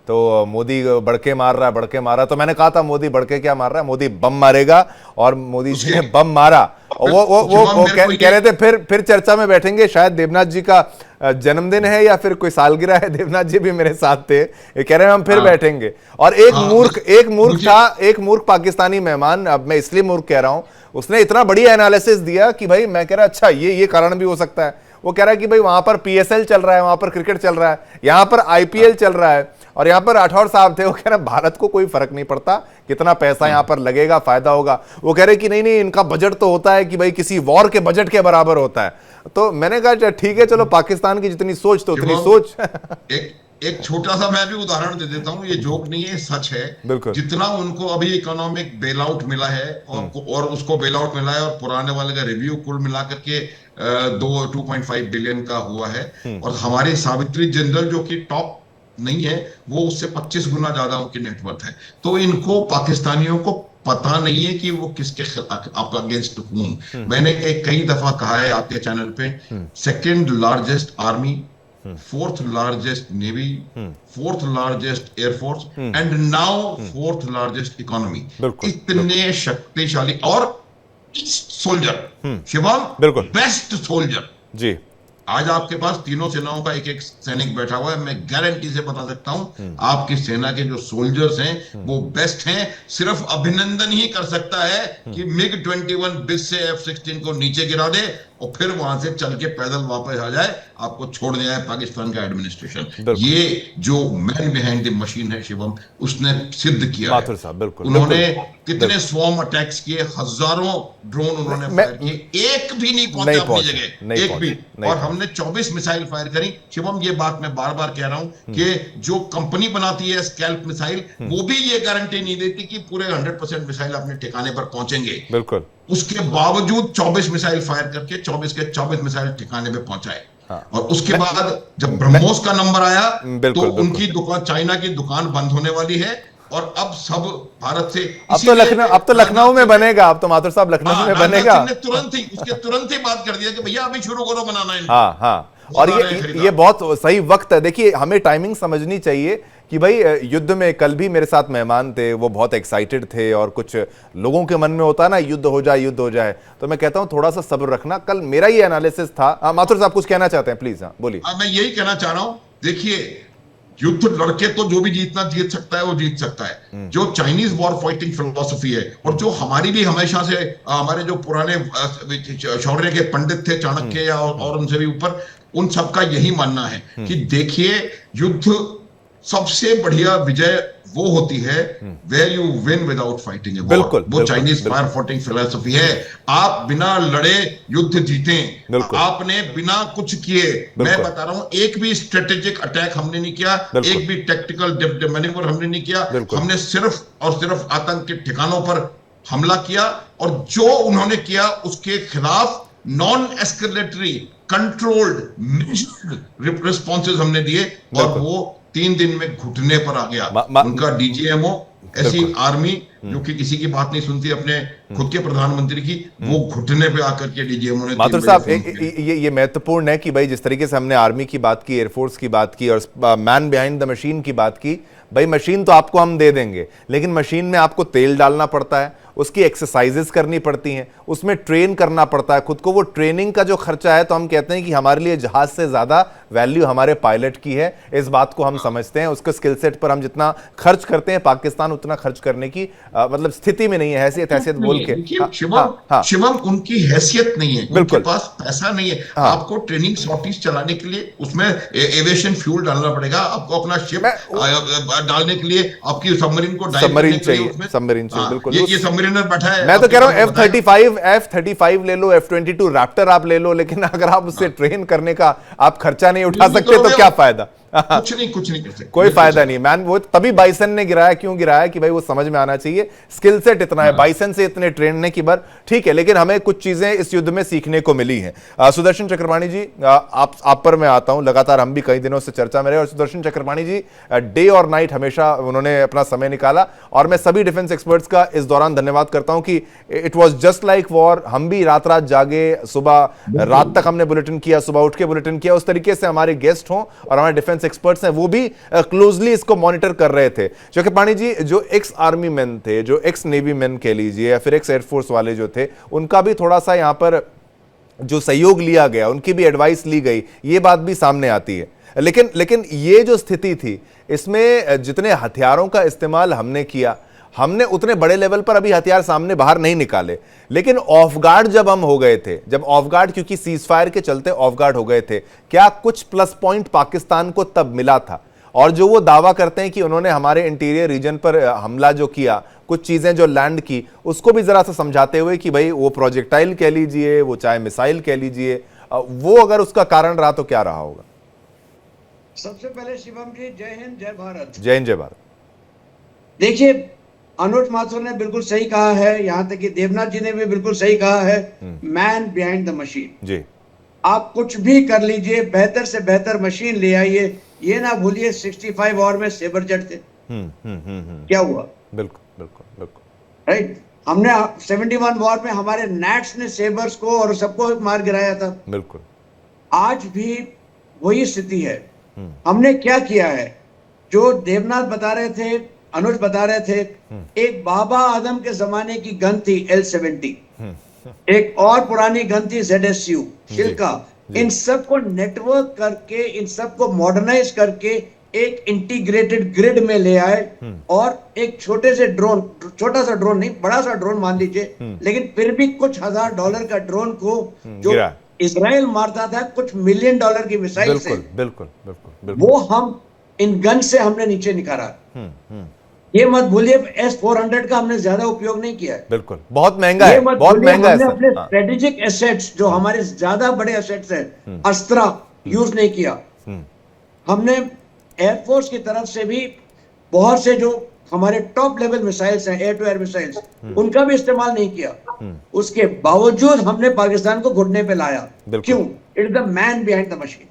तो मोदी बड़के मार रहा है, बड़के मार रहा है। तो मैंने कहा था मोदी बड़के क्या मार रहा है, मोदी बम मारेगा, और मोदी जी ने बम मारा। और वो कह रहे थे फिर चर्चा में बैठेंगे। शायद देवनाथ जी का जन्मदिन है या फिर कोई सालगिरह है, देवनाथ जी भी मेरे साथ थे, ये कह रहे हैं हम फिर बैठेंगे। और एक मूर्ख पाकिस्तानी मेहमान, अब मैं इसलिए मूर्ख कह रहा हूं, उसने इतना बढ़िया एनालिसिस दिया कि भाई मैं कह रहा अच्छा ये कारण भी हो सकता है। वो कह रहा है कि भाई वहां पर पीएसएल चल रहा है, वहां पर क्रिकेट चल रहा है, यहां पर आईपीएल चल रहा है, और यहां पर राठौर साहब थे, वो कह रहे भारत को कोई फर्क नहीं पड़ता कितना पैसा यहां पर लगेगा, फायदा होगा। वो कह रहे कि नहीं इनका बजट तो होता है कि भाई किसी वॉर के बजट के बराबर होता है। तो मैंने कहा ठीक है, चलो पाकिस्तान की जितनी सोच तो उतनी सोच। एक छोटा सा मैं भी उदाहरण दे देता हूं, ये जोक नहीं है, सच है। जितना उनको अभी इकोनॉमिक बेल आउट मिला है और उसको बेल आउट मिला है, और पुराने वाले का रिव्यू कुल मिलाकर के 2.5 बिलियन का हुआ है, और हमारे सावित्री जिंदल जो कि टॉप नहीं है, वो उससे 25 गुना ज्यादा उनकी नेटवर्थ है। तो इनको पाकिस्तानियों को पता नहीं है कि वो किसके खिलाफ अगेंस्ट हूं। मैंने कई दफा कहा है आपके चैनल पे, second largest army, fourth largest navy, fourth largest air force, and now fourth largest economy. इतने शक्तिशाली और सोल्जर, शिवम बेस्ट सोल्जर जी। आज आपके पास तीनों सेनाओं का एक एक सैनिक बैठा हुआ है। मैं गारंटी से बता सकता हूं आपकी सेना के जो सोल्जर्स हैं वो बेस्ट हैं। सिर्फ अभिनंदन ही कर सकता है कि मिग 21 बिस से F-16 को नीचे गिरा दे और फिर वहां से चल के पैदल वापस आ जाए, आपको छोड़ दिया है पाकिस्तान का एडमिनिस्ट्रेशन। ये जो मैन बिहाइंड द मशीन है शिवम, उसने सिद्ध किया माथुर साहब। बिल्कुल, उन्होंने कितने स्वॉर्म अटैक्स किए, हजारों ड्रोन उन्होंने फायर किए, एक भी नहीं पहुंचा अपनी जगह, एक भी। और हमने 24 मिसाइल फायर करी। शिवम ये बात मैं बार बार कह रहा हूं कि जो कंपनी बनाती है स्कैल्प मिसाइल, वो भी ये गारंटी नहीं देती कि पूरे 100% मिसाइल अपने ठिकाने पर पहुंचेंगे। बिल्कुल। उसके बावजूद 24 मिसाइल फायर करके 24 के 24 मिसाइल ठिकाने पे पहुंचाए। और उसके बाद जब ब्रह्मोस का नंबर आया तो उनकी दुकान, चाइना की दुकान बंद होने वाली है, और अब सब भारत से अब तो लखनऊ में बनेगा। अब तो माथुर साहब लखनऊ में बनेगा। उसके तुरंत ही बात कर दिया कि भैया अभी शुरू करो बनाना है। हाँ। और ये बहुत सही वक्त है। देखिए हमें टाइमिंग समझनी चाहिए कि भाई युद्ध में, कल भी मेरे साथ मेहमान थे, वो बहुत एक्साइटेड थे, और कुछ लोगों के मन में होता है ना युद्ध हो जाए, तो मैं कहता हूं थोड़ा सा सब्र रखना। कल मेरा ये एनालिसिस था। माथुर साहब कुछ कहना चाहते हैं, प्लीज। हाँ बोलिए। मैं यही कहना चाह रहा हूं, देखिए युद्ध लड़के तो जो भी जीत सकता है वो जीत सकता है। जो चाइनीज वॉर फाइटिंग फिलोसफी है, और जो हमारी भी हमेशा से, हमारे जो पुराने शौर्य के पंडित थे, चाणक्य और उनसे भी ऊपर, उन सबका यही मानना है कि देखिए युद्ध सबसे बढ़िया विजय वो होती है where you win without fighting a war. बिल्कुल, वो चाइनीज फायर फाइटिंग फिलोसफी है। आप बिना लड़े युद्ध जीतें, आपने बिना कुछ किए, मैं बता रहा हूं, एक भी स्ट्रेटेजिक अटैक हमने नहीं किया, एक भी टैक्टिकल मैन्यूवर हमने नहीं किया। हमने सिर्फ और सिर्फ आतंक के ठिकानों पर हमला किया, और जो उन्होंने किया उसके खिलाफ नॉन एस्केलेटरी कंट्रोल्ड रिस्पॉन्सेज हमने दिए, और वो 3 दिन में घुटने पर आ गया। उनका डीजीएमओ, ऐसी आर्मी जो कि किसी की बात नहीं सुनती, अपने खुद के प्रधानमंत्री की, वो घुटने पे आकर के डीजीएमओ ने। माथुर साहब ये महत्वपूर्ण है कि भाई जिस तरीके से हमने आर्मी की बात की, एयरफोर्स की बात की, और मैन बिहाइंड द मशीन की बात की, भाई मशीन तो आपको हम दे देंगे, लेकिन मशीन में आपको तेल डालना पड़ता है, उसकी एक्सरसाइजेस करनी पड़ती हैं, उसमें ट्रेन करना पड़ता है खुद को। वो ट्रेनिंग का जो खर्चा है, तो हम कहते हैं कि हमारे लिए जहाज से ज्यादा वैल्यू हमारे पायलट की है। इस बात को हम समझते हैं। उसके स्किल सेट पर हम जितना खर्च करते हैं, पाकिस्तान उतना खर्च करने की मतलब स्थिति में नहीं है। हैसियत बोल के शिवम उनकी हैसियत नहीं है, उनके पास पैसा नहीं है। आपको ट्रेनिंग सॉर्टीज चलाने के लिए उसमें एविएशन फ्यूल डालना पड़ेगा, आपको अपना शिप डालने के लिए आपकी सबमरीन को सबमरीन चाहिए। बिल्कुल, ये सबमरीन बैठा है। मैं तो कह रहा हूं F-35 ले लो, F-22 रैप्टर आप ले लो, लेकिन अगर आप उससे ट्रेन करने का आप खर्चा नहीं उठा सकते तो क्या फायदा। कुछ नहीं कर सकते, कोई फायदा नहीं। मैन वो तभी बाइसन ने गिराया, क्यों गिराया कि भाई वो समझ में आना चाहिए, स्किल सेट इतना है, बाइसन से इतने ट्रेन की बार ठीक है, लेकिन हमें कुछ चीजें इस युद्ध में सीखने को मिली हैं। सुदर्शन चक्रपाणी जी, आप पर मैं आता हूं। लगातार हम भी कई दिनों से चर्चा में रहे, और सुदर्शन चक्रपाणी जी डे और नाइट हमेशा उन्होंने अपना समय निकाला, और मैं सभी डिफेंस एक्सपर्ट्स का इस दौरान धन्यवाद करता हूं कि it was just like war. हम भी रात जागे, सुबह रात तक हमने बुलेटिन किया, सुबह उठ के बुलेटिन किया। उस तरीके से हमारे गेस्ट हों और हमारे डिफेंस डिफेंस एक्सपर्ट्स हैं वो भी क्लोजली इसको मॉनिटर कर रहे थे। चक्रपाणी जी, जो एक्स आर्मी मैन थे, जो एक्स नेवी मैन कह लीजिए या फिर एक्स एयरफोर्स वाले जो थे, उनका भी थोड़ा सा यहाँ पर जो सहयोग लिया गया, उनकी भी एडवाइस ली गई, ये बात भी सामने आती है। लेकिन ये जो स्थिति थी, इसमें जितने हथियारों का इस्तेमाल हमने किया, हमने उतने बड़े लेवल पर अभी हथियार सामने बाहर नहीं निकाले। लेकिन ऑफ गार्ड जब हम हो गए थे, जब ऑफ गार्ड, क्योंकि सीज फायर के चलते ऑफ गार्ड हो गए थे, क्या कुछ प्लस पॉइंट पाकिस्तान को तब मिला था? और जो वो दावा करते हैं कि उन्होंने हमारे इंटीरियर रीजन पर हमला जो किया, कुछ चीजें जो लैंड की, उसको भी जरा सा समझाते हुए कि भाई वो प्रोजेक्टाइल कह लीजिए, वो चाहे मिसाइल कह लीजिए, वो अगर उसका कारण रहा तो क्या रहा होगा? सबसे पहले शिवम जी, जय हिंद, जय भारत। जय हिंद, जय भारत। देखिए, अनुज माथुर ने बिल्कुल सही कहा है, यहां तक कि देवनाथ जी ने भी बिल्कुल सही कहा है, मैन बिहाइंड द मशीन। जी, आप कुछ भी कर लीजिए, बेहतर से बेहतर मशीन ले आइए। ये ना भूलिए 65 वॉर में सेबर जेट थे। क्या हुआ? बिल्कुल बिल्कुल बिल्कुल राइट। हमने 71 वॉर में हमारे नैट्स ने सेबर्स को और सबको मार गिराया था। बिल्कुल। आज भी वही स्थिति है। हमने क्या किया है, जो देवनाथ बता रहे थे, अनुज बता रहे थे, एक बाबा आदम के जमाने की गन थी L70, एक और पुरानी गन थी ZSU शिल्का। इन सबको नेटवर्क करके, इन सबको मॉडर्नाइज करके एक इंटीग्रेटेड ग्रिड में ले आए और एक छोटे से ड्रोन, छोटा सा ड्रोन नहीं, बड़ा सा ड्रोन मान लीजिए, लेकिन फिर भी कुछ $1000 का ड्रोन को जो इजराइल मारता था कुछ $1 मिलियन की मिसाइल से, बिल्कुल बिल्कुल, वो हम इन गन से हमने नीचे निकाला। ये मत भूलिए S-400 का हमने ज्यादा उपयोग नहीं किया है। बिल्कुल, बहुत महंगा है, बहुत महंगा है। हमने अपने स्ट्रेटेजिक एसेट्स, जो हमारे ज्यादा बड़े एसेट्स हैं, अस्त्र यूज नहीं किया। हमने एयरफोर्स की तरफ से भी बहुत से जो हमारे टॉप लेवल मिसाइल्स हैं, एयर टू एयर मिसाइल्स, उनका भी इस्तेमाल नहीं किया। उसके बावजूद हमने पाकिस्तान को घुटने पे लाया। क्यों? It's the man behind the machine.